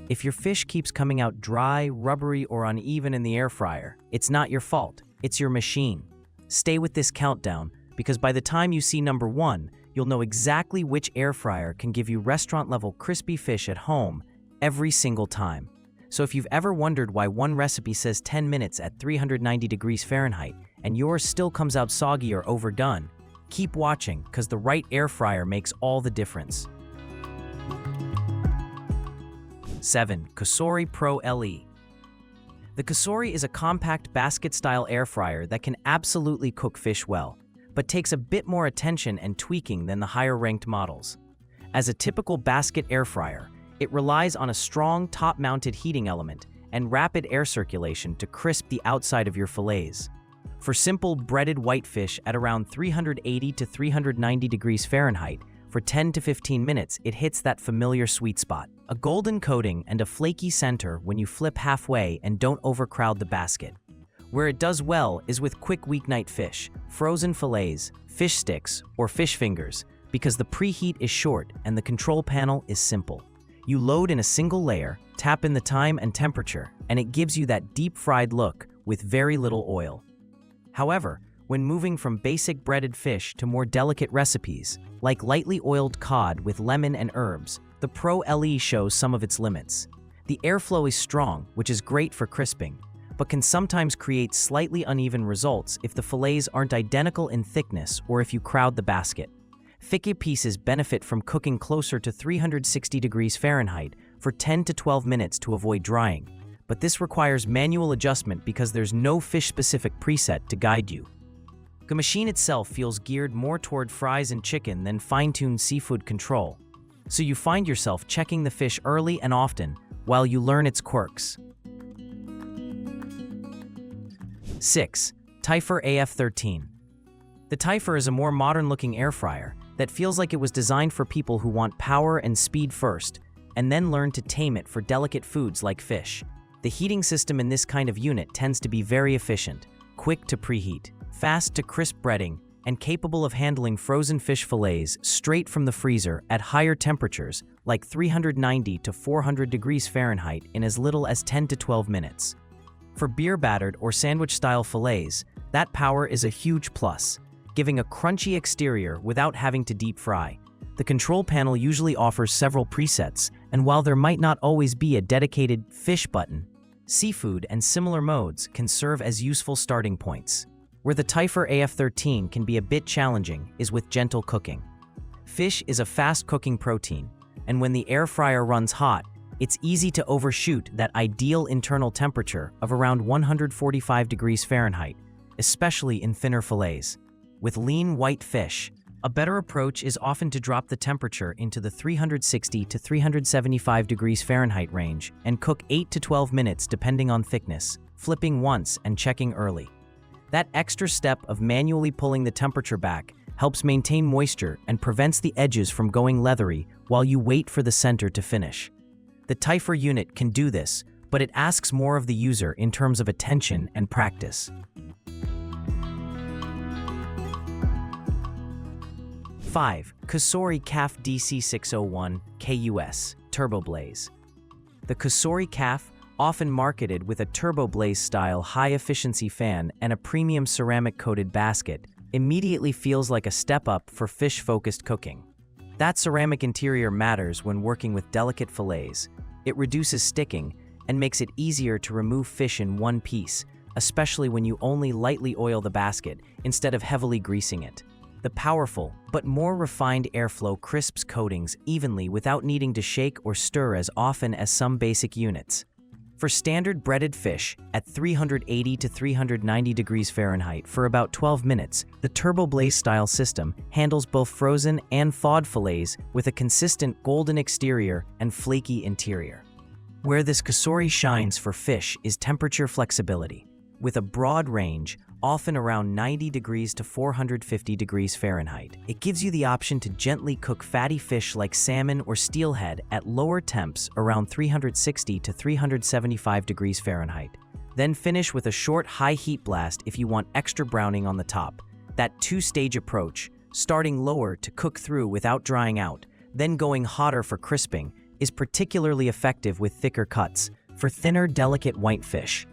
If your fish keeps coming out dry, rubbery, or uneven in the air fryer, it's not your fault, it's your machine. Stay with this countdown, because by the time you see number 1, you'll know exactly which air fryer can give you restaurant-level crispy fish at home every single time. So if you've ever wondered why one recipe says 10 minutes at 390 degrees Fahrenheit and yours still comes out soggy or overdone, keep watching, because the right air fryer makes all the difference. 7. COSORI Pro LE. The COSORI is a compact basket-style air fryer that can absolutely cook fish well, but takes a bit more attention and tweaking than the higher-ranked models. As a typical basket air fryer, it relies on a strong top-mounted heating element and rapid air circulation to crisp the outside of your fillets. For simple breaded whitefish at around 380 to 390 degrees Fahrenheit, for 10 to 15 minutes, it hits that familiar sweet spot. A golden coating and a flaky center when you flip halfway and don't overcrowd the basket. Where it does well is with quick weeknight fish, frozen fillets, fish sticks, or fish fingers, because the preheat is short and the control panel is simple. You load in a single layer, tap in the time and temperature, and it gives you that deep-fried look with very little oil. However, when moving from basic breaded fish to more delicate recipes, like lightly oiled cod with lemon and herbs, the Pro LE shows some of its limits. The airflow is strong, which is great for crisping, but can sometimes create slightly uneven results if the fillets aren't identical in thickness or if you crowd the basket. Thicker pieces benefit from cooking closer to 360 degrees Fahrenheit for 10 to 12 minutes to avoid drying, but this requires manual adjustment because there's no fish-specific preset to guide you. The machine itself feels geared more toward fries and chicken than fine-tuned seafood control, so you find yourself checking the fish early and often while you learn its quirks. 6. Typhur AF13. The Typhur is a more modern-looking air fryer that feels like it was designed for people who want power and speed first, and then learn to tame it for delicate foods like fish. The heating system in this kind of unit tends to be very efficient, quick to preheat, fast to crisp breading, and capable of handling frozen fish fillets straight from the freezer at higher temperatures like 390 to 400 degrees Fahrenheit in as little as 10 to 12 minutes. For beer-battered or sandwich-style fillets, that power is a huge plus, giving a crunchy exterior without having to deep fry. The control panel usually offers several presets, and while there might not always be a dedicated fish button, seafood and similar modes can serve as useful starting points. Where the Typhur AF13 can be a bit challenging is with gentle cooking. Fish is a fast-cooking protein, and when the air fryer runs hot, it's easy to overshoot that ideal internal temperature of around 145 degrees Fahrenheit, especially in thinner fillets. With lean white fish, a better approach is often to drop the temperature into the 360 to 375 degrees Fahrenheit range and cook 8 to 12 minutes depending on thickness, flipping once and checking early. That extra step of manually pulling the temperature back helps maintain moisture and prevents the edges from going leathery while you wait for the center to finish. The Typhur unit can do this, but it asks more of the user in terms of attention and practice. 5. COSORI CAF DC601 KUS TurboBlaze. The COSORI CAF, often marketed with a TurboBlaze-style high-efficiency fan and a premium ceramic-coated basket, immediately feels like a step up for fish-focused cooking. That ceramic interior matters when working with delicate fillets. It reduces sticking and makes it easier to remove fish in one piece, especially when you only lightly oil the basket instead of heavily greasing it. The powerful, but more refined airflow crisps coatings evenly without needing to shake or stir as often as some basic units. For standard breaded fish at 380 to 390 degrees Fahrenheit for about 12 minutes, the TurboBlaze style system handles both frozen and thawed fillets with a consistent golden exterior and flaky interior. Where this COSORI shines for fish is temperature flexibility. With a broad range, often around 90 degrees to 450 degrees Fahrenheit, it gives you the option to gently cook fatty fish like salmon or steelhead at lower temps around 360 to 375 degrees Fahrenheit. Then finish with a short high heat blast if you want extra browning on the top. That two-stage approach, starting lower to cook through without drying out, then going hotter for crisping, is particularly effective with thicker cuts for thinner, delicate white fish.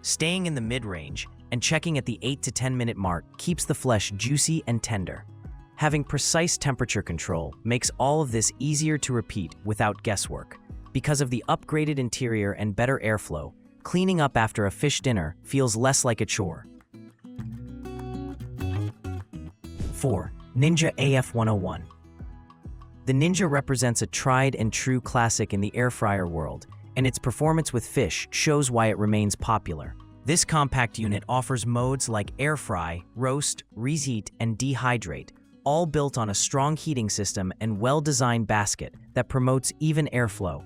Staying in the mid-range and checking at the 8 to 10 minute mark keeps the flesh juicy and tender. Having precise temperature control makes all of this easier to repeat without guesswork. Because of the upgraded interior and better airflow, cleaning up after a fish dinner feels less like a chore. 4. Ninja AF101. The Ninja represents a tried and true classic in the air fryer world, and its performance with fish shows why it remains popular. This compact unit offers modes like air fry, roast, reheat, and dehydrate, all built on a strong heating system and well-designed basket that promotes even airflow.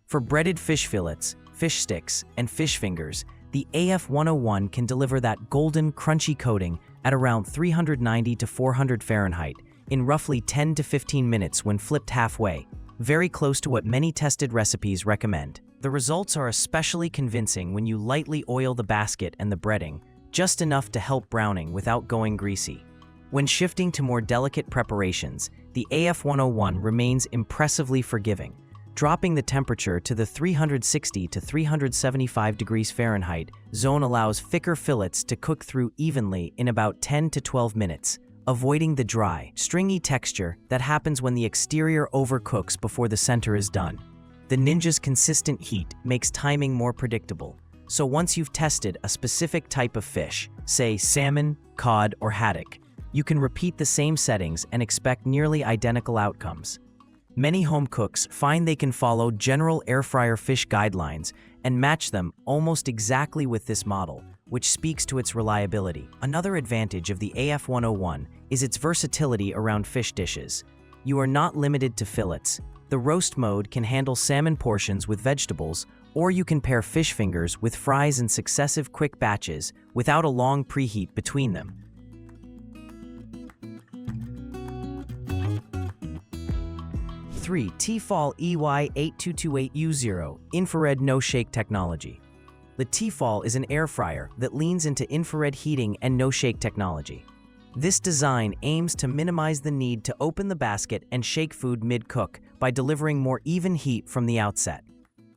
For breaded fish fillets, fish sticks, and fish fingers, the AF101 can deliver that golden, crunchy coating at around 390 to 400 Fahrenheit in roughly 10 to 15 minutes when flipped halfway, very close to what many tested recipes recommend. The results are especially convincing when you lightly oil the basket and the breading, just enough to help browning without going greasy. When shifting to more delicate preparations, the AF101 remains impressively forgiving. Dropping the temperature to the 360 to 375 degrees Fahrenheit zone allows thicker fillets to cook through evenly in about 10 to 12 minutes, avoiding the dry, stringy texture that happens when the exterior overcooks before the center is done. The Ninja's consistent heat makes timing more predictable, so once you've tested a specific type of fish, say salmon, cod, or haddock, you can repeat the same settings and expect nearly identical outcomes. Many home cooks find they can follow general air fryer fish guidelines and match them almost exactly with this model, which speaks to its reliability. Another advantage of the AF101 is its versatility around fish dishes. You are not limited to fillets. The roast mode can handle salmon portions with vegetables, or you can pair fish fingers with fries in successive quick batches without a long preheat between them. 3. T-fal EY8228U0 Infrared No-Shake Technology. The T-fal is an air fryer that leans into infrared heating and no-shake technology. This design aims to minimize the need to open the basket and shake food mid-cook by delivering more even heat from the outset.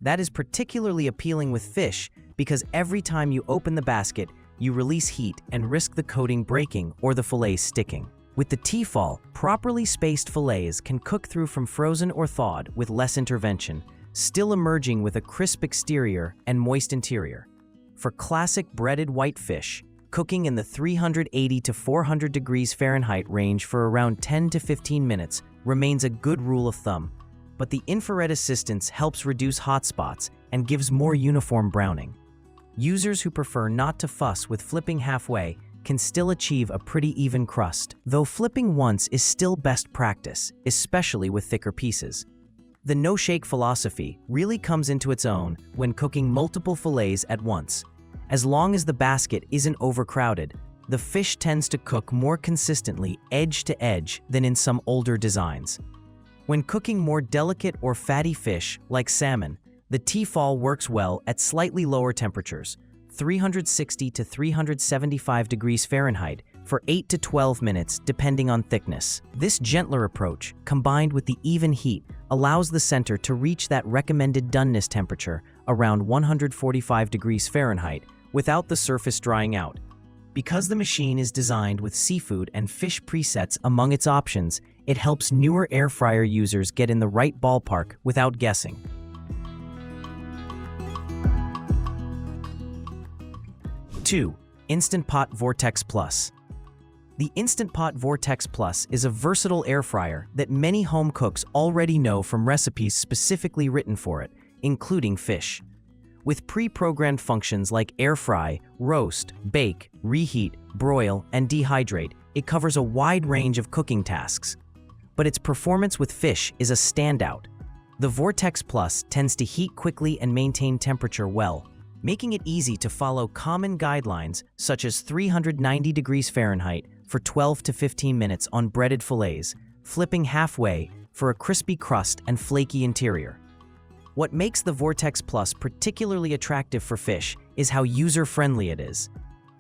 That is particularly appealing with fish because every time you open the basket, you release heat and risk the coating breaking or the fillet sticking. With the T-fal, properly spaced fillets can cook through from frozen or thawed with less intervention, still emerging with a crisp exterior and moist interior. For classic breaded white fish, cooking in the 380 to 400 degrees Fahrenheit range for around 10 to 15 minutes remains a good rule of thumb, but the infrared assistance helps reduce hot spots and gives more uniform browning. Users who prefer not to fuss with flipping halfway can still achieve a pretty even crust, though flipping once is still best practice, especially with thicker pieces. The no-shake philosophy really comes into its own when cooking multiple fillets at once. As long as the basket isn't overcrowded, the fish tends to cook more consistently edge to edge than in some older designs. When cooking more delicate or fatty fish like salmon, the T-fal works well at slightly lower temperatures, 360 to 375 degrees Fahrenheit, for 8 to 12 minutes depending on thickness. This gentler approach, combined with the even heat, allows the center to reach that recommended doneness temperature around 145 degrees Fahrenheit without the surface drying out. Because the machine is designed with seafood and fish presets among its options, it helps newer air fryer users get in the right ballpark without guessing. 2. Instant Pot Vortex Plus. The Instant Pot Vortex Plus is a versatile air fryer that many home cooks already know from recipes specifically written for it, including fish. With pre-programmed functions like air fry, roast, bake, reheat, broil, and dehydrate, it covers a wide range of cooking tasks. But its performance with fish is a standout. The Vortex Plus tends to heat quickly and maintain temperature well, making it easy to follow common guidelines such as 390 degrees Fahrenheit for 12 to 15 minutes on breaded fillets, flipping halfway for a crispy crust and flaky interior. What makes the Vortex Plus particularly attractive for fish is how user-friendly it is.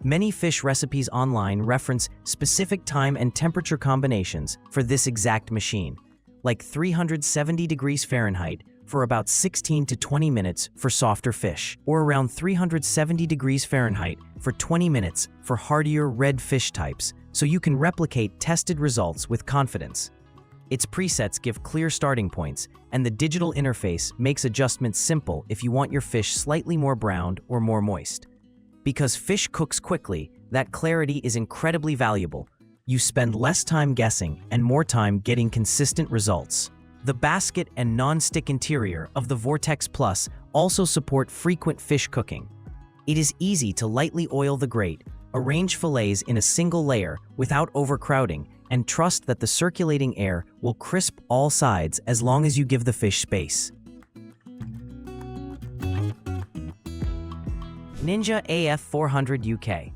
Many fish recipes online reference specific time and temperature combinations for this exact machine, like 370 degrees Fahrenheit for about 16 to 20 minutes for softer fish, or around 370 degrees Fahrenheit for 20 minutes for hardier red fish types, so you can replicate tested results with confidence. Its presets give clear starting points, and the digital interface makes adjustments simple if you want your fish slightly more browned or more moist. Because fish cooks quickly, that clarity is incredibly valuable. You spend less time guessing and more time getting consistent results. The basket and non-stick interior of the Vortex Plus also support frequent fish cooking. It is easy to lightly oil the grate, arrange fillets in a single layer without overcrowding, and trust that the circulating air will crisp all sides as long as you give the fish space. Ninja AF400 UK.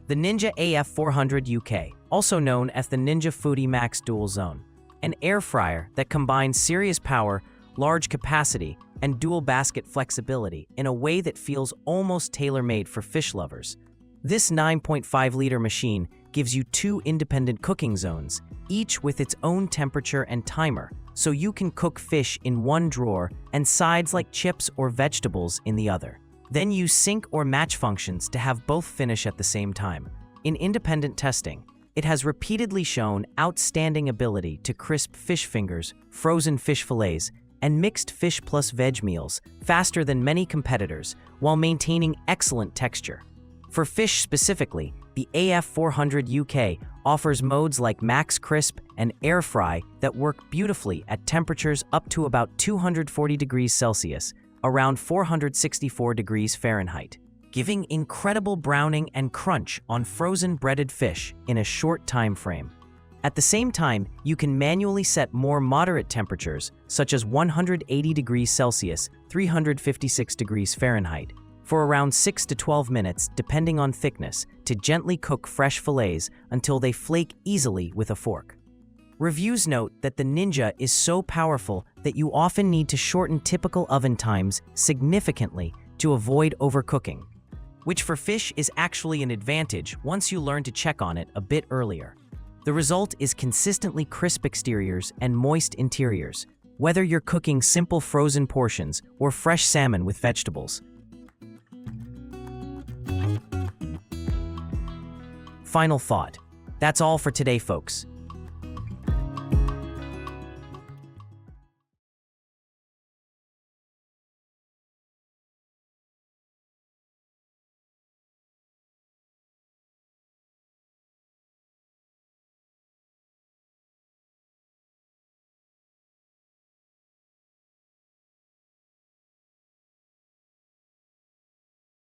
The Ninja AF400 UK, also known as the Ninja Foodie Max Dual Zone, an air fryer that combines serious power, large capacity, and dual basket flexibility in a way that feels almost tailor-made for fish lovers. This 9.5-liter machine gives you 2 independent cooking zones, each with its own temperature and timer, so you can cook fish in one drawer and sides like chips or vegetables in the other. Then use sync or match functions to have both finish at the same time. In independent testing, it has repeatedly shown outstanding ability to crisp fish fingers, frozen fish fillets, and mixed fish plus veg meals faster than many competitors while maintaining excellent texture. For fish specifically, the AF400 UK offers modes like Max Crisp and Air Fry that work beautifully at temperatures up to about 240 degrees Celsius, around 464 degrees Fahrenheit, giving incredible browning and crunch on frozen breaded fish in a short time frame. At the same time, you can manually set more moderate temperatures, such as 180 degrees Celsius, 356 degrees Fahrenheit, for around 6 to 12 minutes depending on thickness, to gently cook fresh fillets until they flake easily with a fork. Reviews note that the Ninja is so powerful that you often need to shorten typical oven times significantly to avoid overcooking, which for fish is actually an advantage once you learn to check on it a bit earlier. The result is consistently crisp exteriors and moist interiors, whether you're cooking simple frozen portions or fresh salmon with vegetables. Final thought. That's all for today, folks.